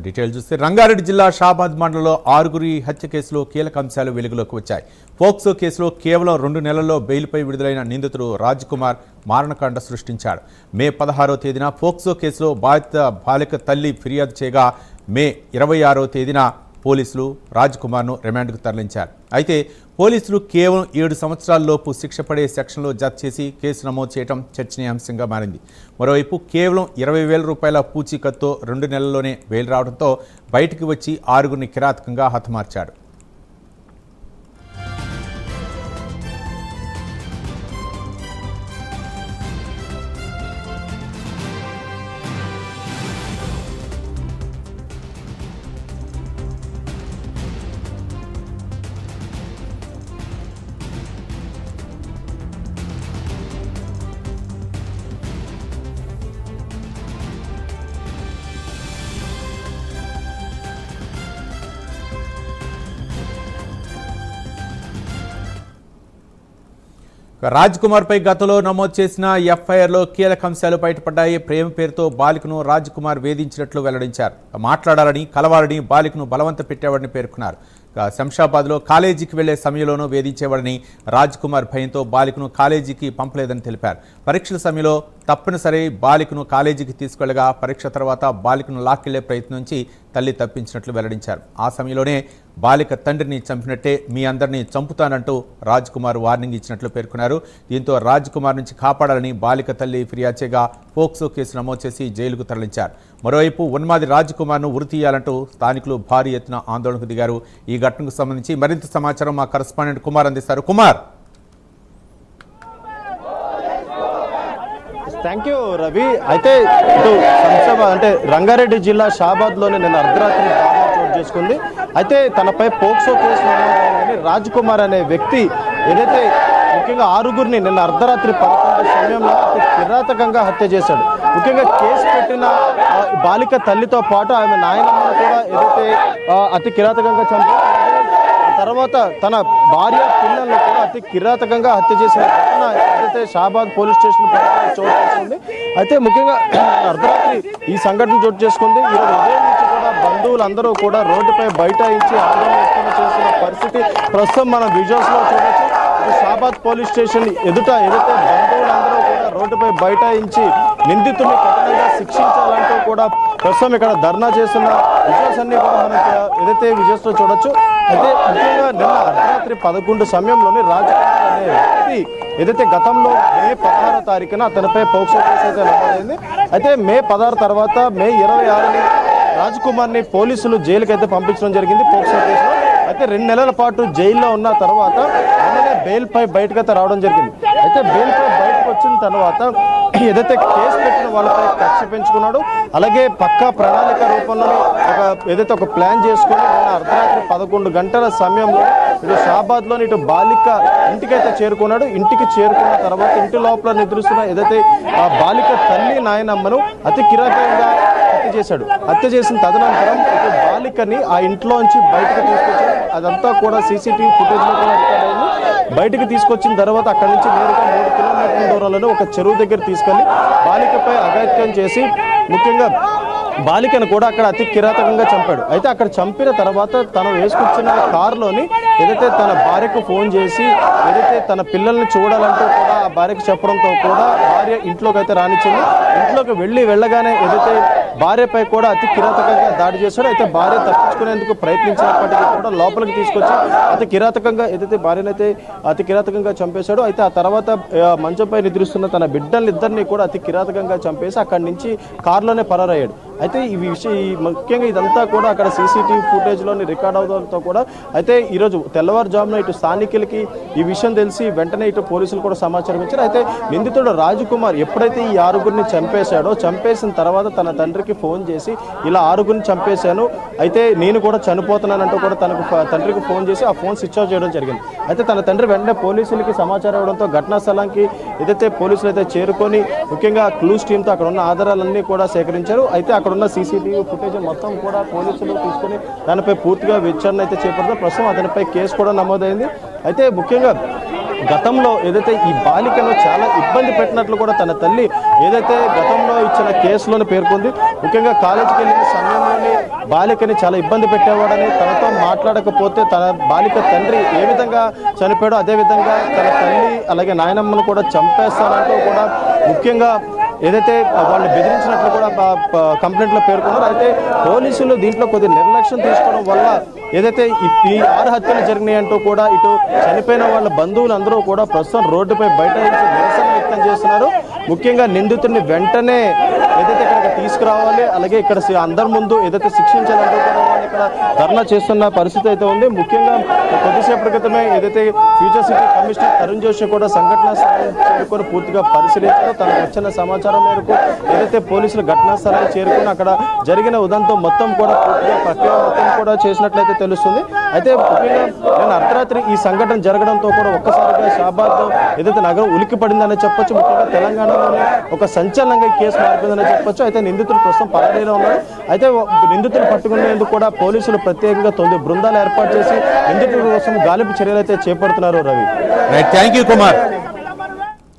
Detail చూస్తే రంగారెడ్డి జిల్లా షాబాద్ మండలంలో 6గురి హత్య కేసులో కీలక అంశాలు వెలుగులోకి వచ్చాయి. పోక్సో కేసులో కేవలం 2 నెలల్లో బెయిల్పై విడుదలైన నిందితుడు రాజ్ కుమార్ మారణకాండ సృష్టించాడు. మే 16వ తేదీన పోక్సో కేసులో బాలిక తల్లి ఫిర్యాదు చేయగా మే 26వ తేదీన పోలీసులు రాజ్ కుమార్ను రిమాండ్కు తరలించారు. అయితే పోలీసులు కేవలం 7 సంవత్సరాల్లోపు శిక్ష పడే సెక్షన్లో జత చేసి కేసు నమోదు చేయడం చర్చనీయాంశంగా మారింది. మరోవైపు కేవలం 20,000 రూపాయల పూచీకత్తుతో 2 నెలల్లోనే బెయిల్ రావడంతో బయటికి వచ్చి 6గురిని కిరాతకంగా హతమార్చాడు. రాజ్ కుమార్ పై గతంలో నమోదు చేసిన ఎఫ్ఐఆర్లో కీలక అంశాలు బయటపడ్డాయి. ప్రేమ పేరుతో బాలికను రాజ్ కుమార్ వేధించినట్లు వెల్లడించారు. మాట్లాడాలని కలవాలని బాలికను బలవంత పెట్టేవాడిని పేర్కొన్నారు. శంషాబాద్లో కాలేజీకి వెళ్లే సమయంలోనూ వేధించేవాడిని. రాజ్ కుమార్ భయంతో బాలికను కాలేజీకి పంపలేదని తెలిపారు. పరీక్షల సమయంలో తప్పనిసరి బాలికను కాలేజీకి తీసుకెళ్లగా పరీక్ష తర్వాత బాలికను లాక్కెళ్లే ప్రయత్నించి తల్లి తప్పించినట్లు వెల్లడించారు. ఆ సమయంలోనే బాలిక తండ్రిని చంపినట్టే మీ అందరినీ చంపుతానంటూ రాజ్ కుమార్ వార్నింగ్ ఇచ్చినట్లు పేర్కొన్నారు. దీంతో రాజ్ కుమార్ నుంచి కాపాడాలని బాలిక తల్లి ఫిర్యాదు చేయగా పోక్సో కేసు నమోదు చేసి జైలుకు తరలించారు. మరోవైపు ఉన్మాది రాజ్ కుమార్ను ఉరి తీయాలంటూ స్థానికులు భారీ ఎత్తున ఆందోళనకు దిగారు. ఈ ఘటనకు సంబంధించి మరింత సమాచారం మా కరెస్పాండెంట్ కుమార్ అందిస్తారు. Kumar, thank you Ravi. అయితే ఇటు రంగారెడ్డి జిల్లా షాబాద్లోనే నిన్న అర్ధరాత్రి దారుణం చోటు చేసుకుంది. అయితే తనపై పోక్సో కేసు నమోదైందని రాజ్ కుమార్ అనే వ్యక్తి ఏదైతే ముఖ్యంగా 6గురిని నిన్న అర్ధరాత్రి 11 సమయంలో అతి కిరాతకంగా హత్య చేశాడు. ముఖ్యంగా కేసు పెట్టిన బాలిక తల్లితో పాటు ఆమె నాయనమ్మను కూడా ఏదైతే అతి కిరాతకంగా చంపారు. తర్వాత తన భార్య పిల్లలను కూడా అతి కిరాతకంగా హత్య చేసిన ఘటన ఏదైతే షాబాద్ పోలీస్ స్టేషన్ చోటు చేసుకుంది. అయితే ముఖ్యంగా అర్ధరాత్రి ఈ సంఘటన చోటు చేసుకుంది. ఈరోజు ఉదయం నుంచి కూడా బంధువులందరూ కూడా రోడ్డుపై బైఠాయించి ఆందోళన చేస్తున్న పరిస్థితి ప్రస్తుతం మనం విజువల్స్ లో చూడొచ్చు. షాబాద్ పోలీస్ స్టేషన్ ఎదుట ఏదైతే బంధువులందరూ కూడా రోడ్డుపై బైఠాయించి నిందితుడిని కఠినంగా శిక్షించాలంటూ కూడా ప్రస్తుతం ఇక్కడ ధర్నా చేస్తున్న విజువల్స్ అన్ని కూడా మనం ఏదైతే విజువల్స్ లో చూడొచ్చు. అయితే ముఖ్యంగా నిన్న అర్ధరాత్రి 11 సమయంలోని రాజ్ కుమార్ అనే వ్యక్తి ఏదైతే గతంలో మే 16వ తారీఖున అతనిపై పోక్సో కేసు అయితే నమోదైంది. అయితే మే 16 తర్వాత మే 26ని రాజ్ కుమార్ని పోలీసులు జైలుకి అయితే పంపించడం జరిగింది పోక్సో కేసులో. అయితే 2 నెలల పాటు జైల్లో ఉన్న తర్వాత వెంటనే బెయిల్పై బయటకైతే రావడం జరిగింది. అయితే బెయిల్పై బయటకు వచ్చిన తర్వాత ఏదైతే కేసు పెట్టిన వాళ్ళపై కక్ష పెంచుకున్నాడు. అలాగే పక్కా ప్రణాళిక రూపంలో ఏదైతే ఒక ప్లాన్ చేసుకుని అర్ధరాత్రి 11 గంటల సమయంలో ఇటు షాబాద్లోని ఇటు బాలిక ఇంటికైతే చేరుకున్నాడు. ఇంటికి చేరుకున్న తర్వాత ఇంటి లోపల నిద్రిస్తున్న ఏదైతే ఆ బాలిక తల్లి నాయనమ్మను అతి కిరాతకంగా హత్య చేశాడు. హత్య చేసిన తదనంతరం ఇటు బాలికని ఆ ఇంట్లోంచి బయటకు తీసుకొచ్చాడు. అదంతా కూడా సీసీటీవీ ఫుటేజ్లో కూడా రికార్డ్ అయింది. బయటకు తీసుకొచ్చిన తర్వాత అక్కడి నుంచి నేరుగా 3 కిలోమీటర్ల దూరంలోనే ఒక చెరువు దగ్గర తీసుకెళ్లి బాలికపై అఘాయిత్యం చేసి ముఖ్యంగా బాలికను కూడా అక్కడ అతి కిరాతకంగా చంపాడు. అయితే అక్కడ చంపిన తర్వాత తను వేసుకొచ్చిన కారులోని ఏదైతే తన భార్యకు ఫోన్ చేసి ఏదైతే తన పిల్లల్ని చూడాలంటూ కూడా ఆ భార్యకు చెప్పడంతో కూడా భార్య ఇంట్లోకి అయితే రానిచ్చింది. ఇంట్లోకి వెళ్ళగానే ఏదైతే భార్యపై కూడా అతి కిరాతకంగా దాడి చేశాడు. అయితే భార్య తప్పించుకునేందుకు ప్రయత్నించినప్పటికీ కూడా లోపలికి తీసుకొచ్చి అతి కిరాతకంగా ఏదైతే భార్యనైతే అతి కిరాతకంగా చంపేశాడు. అయితే ఆ తర్వాత మంచంపై నిద్రిస్తున్న తన బిడ్డలిద్దరినీ కూడా అతి కిరాతకంగా చంపేసి అక్కడి నుంచి కారులోనే పరారయ్యాడు. అయితే ఈ ముఖ్యంగా ఇదంతా కూడా అక్కడ సీసీటీవీ ఫుటేజ్లోని రికార్డ్ అవడంతో కూడా అయితే ఈరోజు తెల్లవారుజామున ఇటు స్థానికులకి ఈ విషయం తెలిసి వెంటనే ఇటు పోలీసులు కూడా సమాచారం ఇచ్చారు. అయితే నిందితుడు రాజ్ కుమార్ ఎప్పుడైతే ఈ 6గురిని చంపేశాడో చంపేసిన తర్వాత తన తండ్రికి ఫోన్ చేసి ఇలా 6గురిని చంపేశాను, అయితే నేను కూడా చనిపోతున్నానంటూ కూడా తండ్రికి ఫోన్ చేసి ఆ ఫోన్ స్విచ్ ఆఫ్ చేయడం జరిగింది. అయితే తన తండ్రి వెంటనే పోలీసులకి సమాచారం ఇవ్వడంతో ఘటనా స్థలానికి ఏదైతే పోలీసులు అయితే చేరుకొని ముఖ్యంగా క్లూస్ టీంతో అక్కడ ఉన్న ఆధారాలన్నీ కూడా సేకరించారు. అయితే అక్కడ ఉన్న సీసీటీవీ ఫుటేజ్ మొత్తం కూడా పోలీసులు తీసుకుని దానిపై పూర్తిగా విచారణ అయితే చేపడతారు. ప్రస్తుతం అతనిపై కేసు కూడా నమోదైంది. అయితే ముఖ్యంగా గతంలో ఏదైతే ఈ బాలికను చాలా ఇబ్బంది పెట్టినట్లు కూడా తన తల్లి ఏదైతే గతంలో ఇచ్చిన కేసులోనే పేర్కొంది. ముఖ్యంగా కాలేజీకి వెళ్ళిన సమయంలోనే బాలికని చాలా ఇబ్బంది పెట్టేవాడని, తనతో మాట్లాడకపోతే తన బాలిక తండ్రి ఏ విధంగా చనిపోయాడో అదేవిధంగా తన తల్లి అలాగే నాయనమ్మను కూడా చంపేస్తానంటూ కూడా ముఖ్యంగా ఏదైతే వాళ్ళు బెదిరించినట్లు కూడా కంప్లైంట్లో పేర్కొన్నారు. అయితే పోలీసులు దీంట్లో కొద్ది నిర్లక్ష్యం తీసుకోవడం వల్ల ఏదైతే ఈ 6 హత్యలు జరిగినాయంటూ కూడా ఇటు చనిపోయిన వాళ్ళ బంధువులు అందరూ కూడా ప్రస్తుతం రోడ్డుపై బైఠాయించి నిరసన వ్యక్తం చేస్తున్నారు. ముఖ్యంగా నిందితుడిని వెంటనే ఏదైతే ఇక్కడికి తీసుకురావాలి, అలాగే ఇక్కడ అందరి ముందు ఏదైతే శిక్షించాలంటూ కూడా వాళ్ళు ఇక్కడ ధర్నా చేస్తున్న పరిస్థితి అయితే ఉంది. ముఖ్యంగా కొద్దిసేపటి క్రితమే ఏదైతే future city commissioner Tarun Joshi కూడా సంఘటనా స్థలాన్ని చేరుకొని పూర్తిగా పరిశీలించారో తనకు వచ్చిన సమాచారం మేరకు ఏదైతే పోలీసులు ఘటనా స్థలాన్ని చేరుకుని అక్కడ జరిగిన ఉదంతం మొత్తం కూడా పూర్తిగా ప్రక్రియ మొత్తం కూడా చేసినట్లయితే తెలుస్తుంది. అయితే ముఖ్యంగా నేను అర్ధరాత్రి ఈ సంఘటన జరగడంతో కూడా ఒక్కసారిగా షాబాద్ ఏదైతే నగరం ఉలిక్కి పడిందని చెప్పొచ్చు. ముఖ్యంగా తెలంగాణలోనే ఒక సంచలనంగా ఈ కేసు మారిపోయిందని చెప్పొచ్చు. అయితే నిందితులు ప్రస్తుతం పరారీలో ఉన్నారు. అయితే నిందితులు పట్టుకునేందుకు కూడా పోలీసులు ప్రత్యేకంగా 9 బృందాలు ఏర్పాటు చేసి నిందితుల కోసం గాలింపు చర్యలు అయితే చేపడుతున్నారు. Ravi, thank you Kumar.